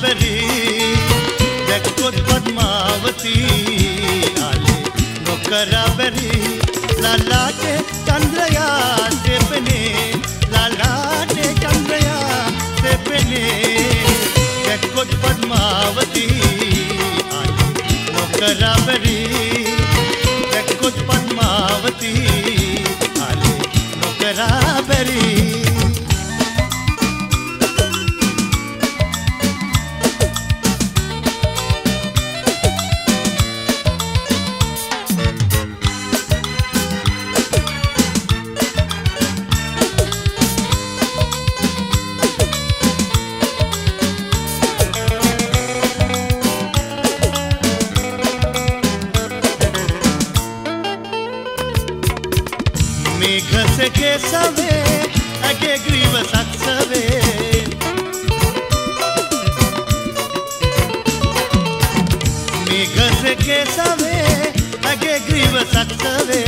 बरी දැක්කොත් පద్මාවති ආලේ නොකරා බැරි ලලාටේ චන්ද්‍රයා දෙපනේ ලලාටේ චන්ද්‍රයා දෙපනේ දැක්කොත් පద్මාවති ආලේ නොකරා බැරි දැක්කොත් පద్මාවති ආලේ නොකරා බැරි मेघसे सवे अगे ग्रीव सत्सवे मेघसे सवे अगे ग्रीव सत्सवे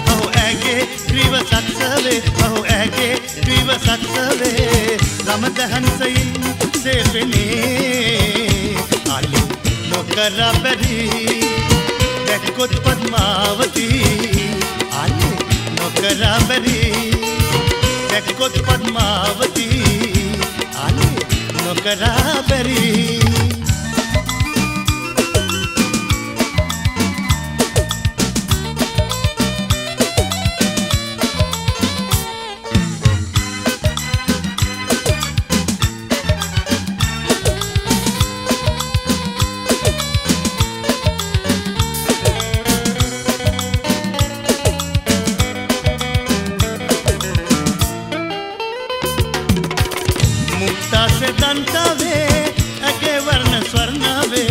अहो अगे ग्रीव सत्सवे अहो अगे ग्रीव सत्सवे लमदहन सैन से पिने आले नोकरा बरी දැක්කොත් පద్මාවති ආලේ නොකරා බැරි දැක්කොත් පద్මාවති ආලේ නොකරා බැරි से दंतवे अगे वर्ण स्वर्णवे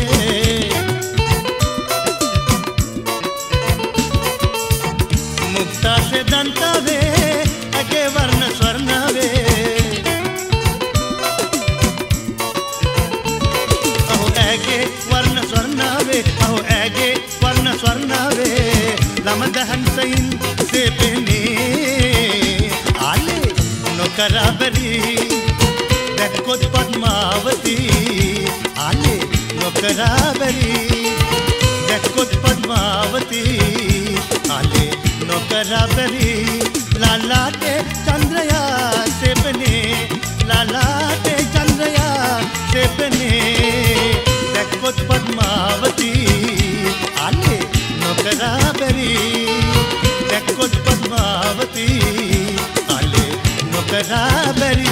मुक्ता से दंतवे अगे वर्ण स्वर्णवे अहो अगे वर्ण स्वर्णवे अहो अगे वर्ण स्वर्णवे लमदहन सैन से पहने आले नोकरा बरी දැක්කොත් පద్මාවති ආලේ නොකරා බැරි දැක්කොත් පద్මාවති ආලේ නොකරා බැරි ලලාටේ චන්ද්‍රයා සෙපනේ ලලාටේ චන්ද්‍රයා සෙපනේ දැක්කොත් පద్මාවති ආලේ නොකරා බැරි දැක්කොත් පద్මාවති ආලේ නොකරා බැරි